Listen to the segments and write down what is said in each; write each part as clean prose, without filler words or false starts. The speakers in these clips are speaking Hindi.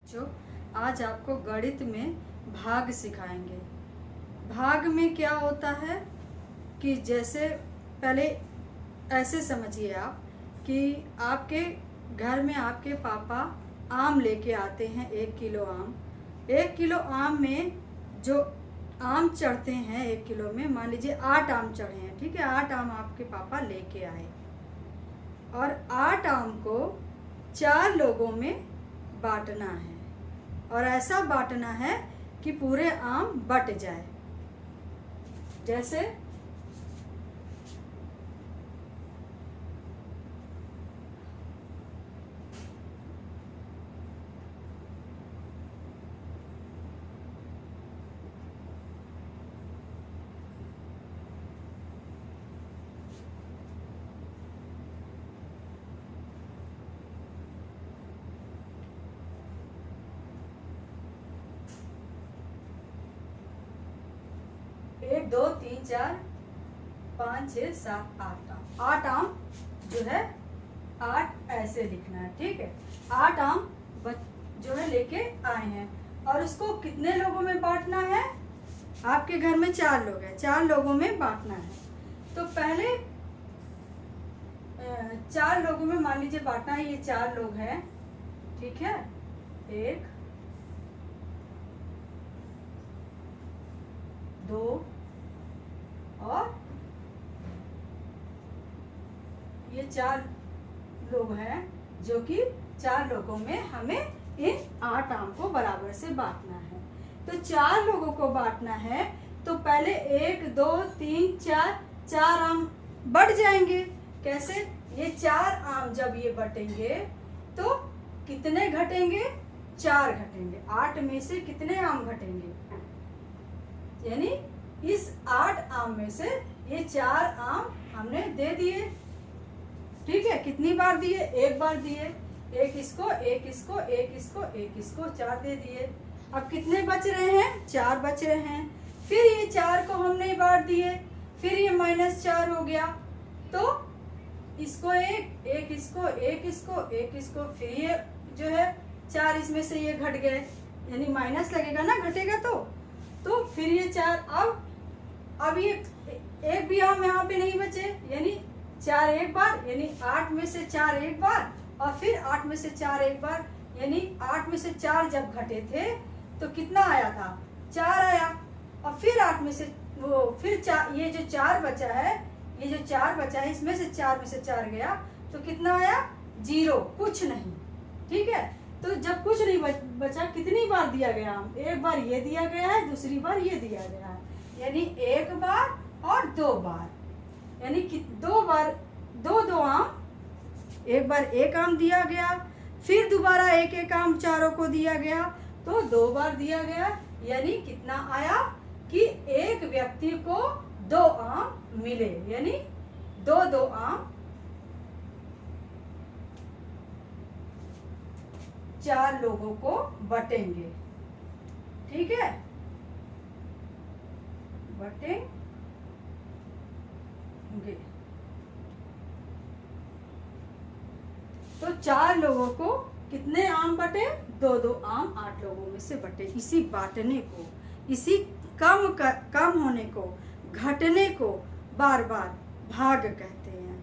जो आज आपको गणित में भाग सिखाएंगे। भाग में क्या होता है कि जैसे पहले ऐसे समझिए आप कि आपके घर में आपके पापा आम लेके आते हैं 1 किलो आम। 1 किलो आम में जो आम चढ़ते हैं 1 किलो में, मान लीजिए 8 आम चढ़े हैं, ठीक है। 8 आम आपके पापा लेके आए और 8 आम को 4 लोगों में बांटना है और ऐसा बांटना है कि पूरे आम बट जाए। जैसे एक दो तीन चार 5 6 7 8 आम। 8 आम जो है 8 ऐसे लिखना है, ठीक है। 8 आम जो है लेके आए हैं और उसको कितने लोगों में बांटना है। आपके घर में 4 लोग हैं, 4 लोगों में बांटना है। तो पहले 4 लोगों में मान लीजिए बांटना है, ये 4 लोग हैं, ठीक है। 1 2 और ये 4 लोग हैं जो कि 4 लोगों में हमें इन 8 आम को बराबर से बांटना है। तो 4 लोगों को बांटना है तो पहले 1 2 3 4 आम बढ़ जाएंगे। कैसे? ये 4 आम जब ये बटेंगे तो कितने घटेंगे? 4 घटेंगे। 8 में से कितने आम घटेंगे? यानी इस 8 आम में से ये 4 आम हमने दे दिए, ठीक है। कितनी बार दिए? 1 बार दिए। एक इसको, एक इसको, एक इसको, एक इसको, 4 दे दिए। अब कितने बच रहे हैं? 4 बच रहे हैं। फिर ये 4 को हमने बांट दिए, फिर ये -4 हो गया। तो इसको एक इसको, एक इसको, एक इसको, फिर ये जो है 4 इसमें से ये घट गए, यानी माइनस लगेगा ना, घटेगा तो फिर ये 4 अब ये एक भी आम यहाँ पे नहीं बचे, यानी 4 एक बार, यानी 8 में से 4 एक बार और फिर 8 में से 4 एक बार, यानी 8 में से 4 जब घटे थे तो कितना आया था? 4 आया। और फिर 8 में से फिर 4, ये जो 4 बचा है, ये जो 4 बचा है इसमें से 4 में से 4 गया तो कितना आया? 0, कुछ नहीं, ठीक है। तो जब कुछ नहीं बचा, कितनी बार दिया गया आम? एक बार ये दिया गया है, दूसरी बार ये दिया गया है, यानी 1 बार और 2 बार, यानी कि 2 बार 2 आम। एक बार 1 आम दिया गया, फिर दोबारा 1 आम 4 को दिया गया, तो 2 बार दिया गया, यानी कितना आया कि एक व्यक्ति को 2 आम मिले, यानी 2 आम 4 लोगों को बटेंगे, ठीक है। बटेंगे। तो 4 लोगों को कितने आम बटे? 2 आम 8 लोगों में से बटे। इसी बांटने को, इसी कम होने को, घटने को बार बार भाग कहते हैं।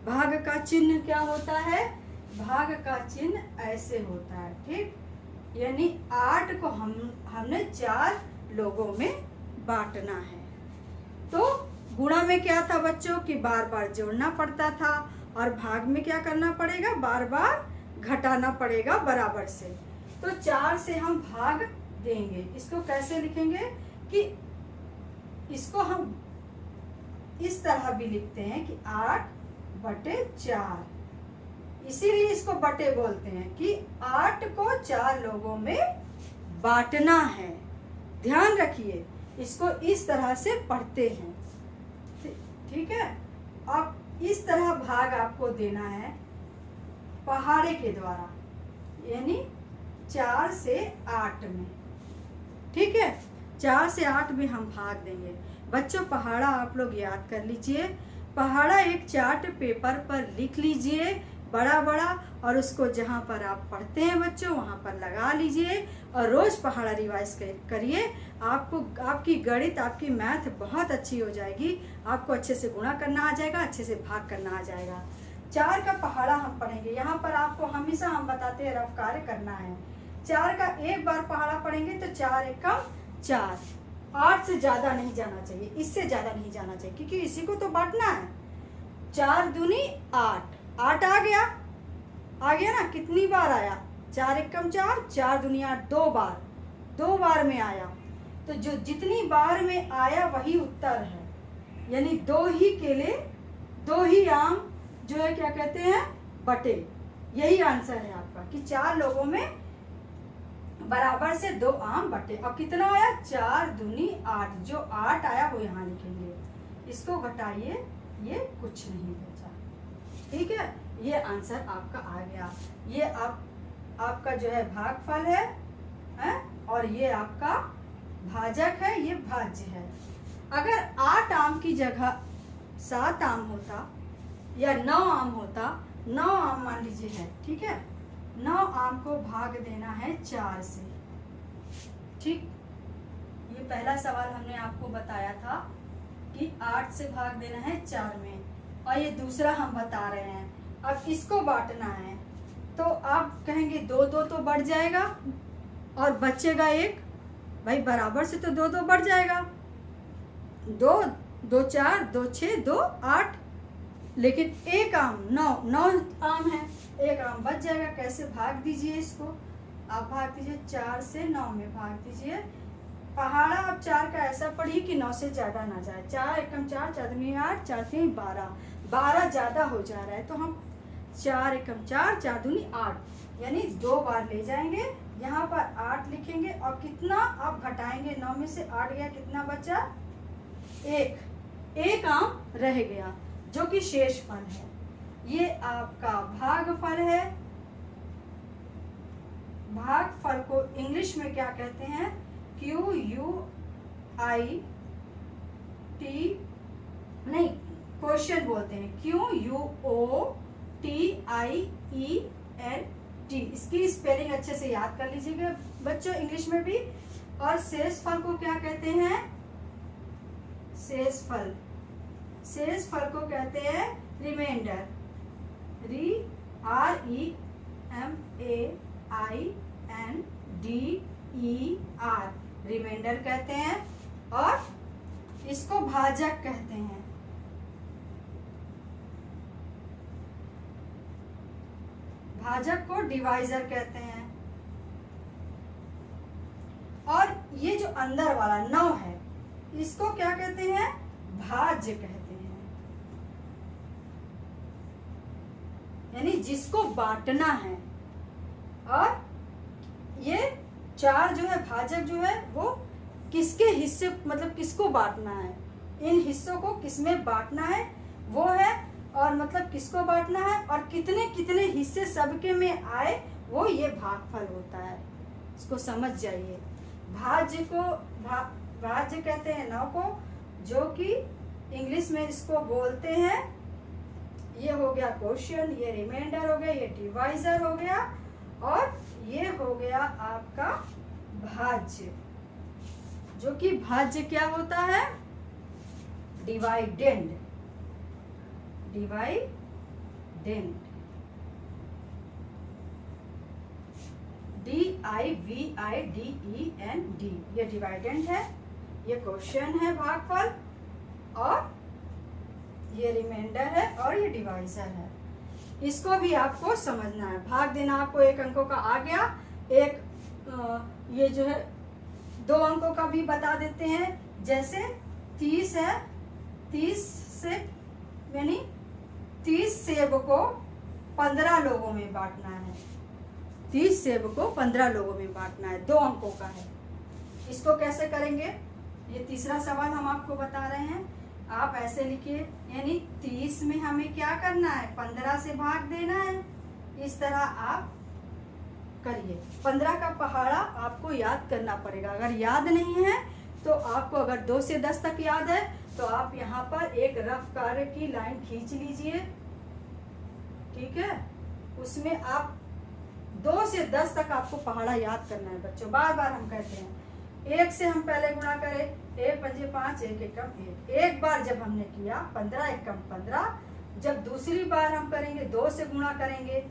भाग का चिन्ह क्या होता है? भाग का चिन्ह ऐसे होता है, ठीक। यानी 8 को हमने 4 लोगों में बांटना है। तो गुणा में क्या था बच्चों कि बार बार जोड़ना पड़ता था और भाग में क्या करना पड़ेगा? बार बार घटाना पड़ेगा बराबर से। तो 4 से हम भाग देंगे। इसको कैसे लिखेंगे कि इसको हम इस तरह भी लिखते हैं कि 8/4, इसीलिए इसको बटे बोलते हैं कि 8 को 4 लोगों में बांटना है। ध्यान रखिए, इसको इस तरह से पढ़ते हैं, ठीक है। अब इस तरह भाग आपको देना है पहाड़े के द्वारा, यानी 4 से 8 में, ठीक है। 4 से 8 में हम भाग देंगे। बच्चों पहाड़ा आप लोग याद कर लीजिए। पहाड़ा एक चार्ट पेपर पर लिख लीजिए, बड़ा बड़ा, और उसको जहाँ पर आप पढ़ते हैं बच्चों वहाँ पर लगा लीजिए और रोज़ पहाड़ा रिवाइज करिए। आपकी गणित, आपकी मैथ बहुत अच्छी हो जाएगी। आपको अच्छे से गुणा करना आ जाएगा, अच्छे से भाग करना आ जाएगा। 4 का पहाड़ा हम पढ़ेंगे। यहाँ पर आपको हमेशा हम बताते हैं रफ कार्य करना है। 4 का एक बार पहाड़ा पढ़ेंगे तो 4 एकम 4। 8 से ज़्यादा नहीं जाना चाहिए, इससे ज़्यादा नहीं जाना चाहिए, क्योंकि इसी को तो बांटना है। 4 दूनी 8, 8 आ गया ना। कितनी बार आया? 4 एकम 4, 4 दूनी 8, 2 बार, 2 बार में आया। तो जो जितनी बार में आया वही उत्तर है, यानी 2 ही केले 2 ही आम जो है क्या कहते हैं, बटे। यही आंसर है आपका कि 4 लोगों में बराबर से 2 आम बटे। और कितना आया? 4 दूनी 8। जो 8 आया वो यहाँ लिखेंगे, इसको घटाइए, ये कुछ नहीं बचा। ठीक है, ये आंसर आपका आ गया। ये आपका जो है भागफल है, और ये आपका भाजक है, ये भाज्य है। अगर 8 आम की जगह 7 आम होता या 9 आम होता, 9 आम मान लीजिए है, ठीक है, 9 आम को भाग देना है 4 से। ठीक, ये पहला सवाल हमने आपको बताया था कि 8 से भाग देना है 4 में, और ये दूसरा हम बता रहे हैं। अब इसको बांटना है तो आप कहेंगे 2 2 तो बढ़ जाएगा और बचेगा 1। भाई बराबर से तो 2 2 बढ़ जाएगा, 2 2 4, 2 6, 2 8, लेकिन 1 आम 9 आम है, 1 आम बच जाएगा। कैसे? भाग दीजिए इसको, आप भाग दीजिए 4 से 9 में भाग दीजिए। पहाड़ा आप 4 का ऐसा पढ़िए कि 9 से ज़्यादा ना जाए। 4 एकम 4, 4 दूनी 8, 4 तीन 12, 12 ज़्यादा हो जा रहा है तो हम 4 एकम 4, 4 दूनी 8, यानी 2 बार ले जाएंगे। यहाँ पर 8 लिखेंगे और कितना आप घटाएंगे, 9 में से 8 गया, कितना बचा? 1 आम रह गया जो कि शेष फल है। ये आपका भागफल है। भागफल को इंग्लिश में क्या कहते हैं? QUIT, नहीं, क्वेश्चन बोलते हैं QUOTIENT। इसकी स्पेलिंग अच्छे से याद कर लीजिएगा बच्चों, इंग्लिश में भी। और शेषफल को क्या कहते हैं? शेषफल, शेषफल को कहते हैं रिमाइंडर, REMAINDER, रिमाइंडर कहते हैं। और इसको भाजक कहते हैं। भाजक को डिवाइजर कहते हैं। और ये जो अंदर वाला 9 है, इसको क्या कहते हैं? भाज्य कहते हैं, यानी जिसको बांटना है। और ये 4 जो है भाजक जो है वो किसके हिस्से, मतलब किसको बांटना है, इन हिस्सों को किसमें बांटना है वो है, और मतलब किसको बांटना है और कितने कितने हिस्से सबके में आए, वो ये भागफल होता है। इसको समझ जाइए। भाज्य को भाज्य कहते हैं 9 को, जो कि इंग्लिश में इसको बोलते हैं, ये हो गया क्वेश्चन, ये रिमाइंडर हो गया, ये डिवाइजर हो गया, और ये हो गया आपका भाज्य, जो कि भाज्य क्या होता है? डिवाइडेंड, डिवाइडेंड, DIVIDEND, ये डिवाइडेंड है, ये क्वेश्चन है भागफल, और ये रिमाइंडर है, और ये डिवाइजर है। इसको भी आपको समझना है। भाग देना आपको 1 अंकों का आ गया। एक ये जो है 2 अंकों का भी बता देते हैं। जैसे 30 है, 30 से यानी 30 सेब को 15 लोगों में बांटना है। 30 सेब को 15 लोगों में बांटना है, 2 अंकों का है। इसको कैसे करेंगे? ये तीसरा सवाल हम आपको बता रहे हैं। आप ऐसे लिखिए, यानी 30 में हमें क्या करना है? 15 से भाग देना है। इस तरह आप करिए। 15 का पहाड़ा आपको याद करना पड़ेगा। अगर याद नहीं है तो आपको, अगर 2 से 10 तक याद है तो आप यहाँ पर एक रफ कार्य की लाइन खींच लीजिए, ठीक है। उसमें आप 2 से 10 तक आपको पहाड़ा याद करना है बच्चों। बार बार हम कहते हैं 1 से हम पहले गुणा करें, 1 पंजे 5, 1 एकम 1। एक बार जब हमने किया 15 एकम 15, जब दूसरी बार हम करेंगे 2 से गुणा करेंगे,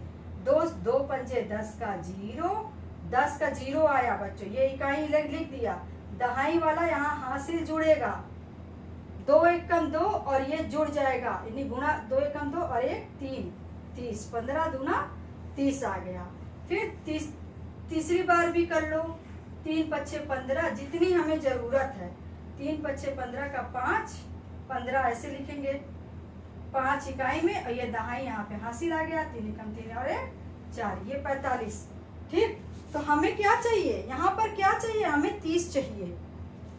2 पंजे 10 का 0, 10 का 0 आया बच्चों, ये इकाई लिख दिया। दहाई वाला यहाँ हाथ से जुड़ेगा, 2 एकम 2 और ये जुड़ जाएगा, यानी गुणा 2 एकम 2 और 1 3, 30, 15 दूना 30 आ गया। फिर तीसरी बार भी कर लो, 3 पच्छे 15, जितनी हमें जरूरत है। 3 पच्छे 15 का 5, 15 ऐसे लिखेंगे 5 इकाई में, और ये दहाई यहाँ पे हासिल आ गया, 3 एकम 3 और 1 4, ये 45। ठीक, तो हमें क्या चाहिए यहाँ पर, क्या चाहिए हमें 30 चाहिए,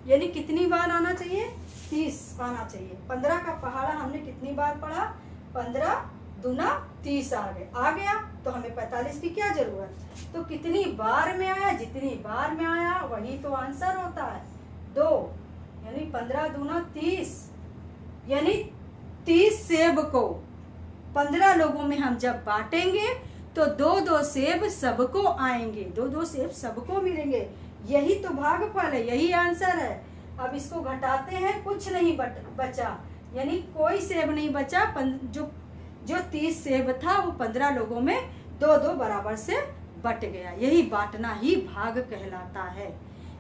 यानी कितनी बार आना चाहिए, 30 आना चाहिए। 15 का पहाड़ा हमने कितनी बार पढ़ा, 15 दूना 30 आ गया, तो हमें 45 की क्या जरूरत, तो कितनी बार में आया, जितनी बार में आया वही तो आंसर होता है, 2, यानी 15 दूना 30, यानी 30 सेब को 15 लोगों में हम जब बांटेंगे तो 2-2 सेब सबको आएंगे, 2-2 सेब सबको मिलेंगे। यही तो भागफल है, यही आंसर है। अब इसको घटाते हैं, कुछ नहीं बचा, यानी कोई सेब नहीं बचा। जो 30 सेब था वो 15 लोगों में 2-2 बराबर से बट गया। यही बांटना ही भाग कहलाता है।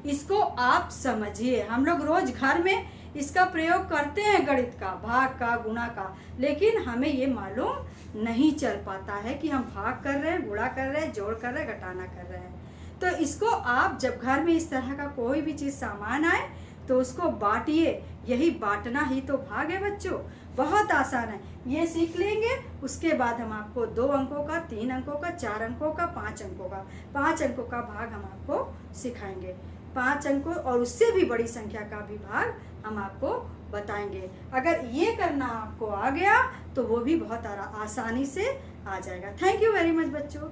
इसको आप समझिए। हम लोग रोज घर में इसका प्रयोग करते हैं, गणित का, भाग का, गुणा का, लेकिन हमें ये मालूम नहीं चल पाता है कि हम भाग कर रहे हैं, गुणा कर रहे हैं, जोड़ कर रहे हैं, घटाना कर रहे हैं। तो इसको आप जब घर में इस तरह का कोई भी चीज सामान आए तो उसको बांटिए। यही बांटना ही तो भाग है बच्चों, बहुत आसान है। ये सीख लेंगे, उसके बाद हम आपको 2 अंकों का, 3 अंकों का, 4 अंकों का, 5 अंकों का, 5 अंकों का भाग हम आपको सिखाएंगे। 5 अंकों और उससे भी बड़ी संख्या का भी भाग हम आपको बताएंगे। अगर ये करना आपको आ गया तो वो भी बहुत आसानी से आ जाएगा। थैंक यू वेरी मच बच्चों।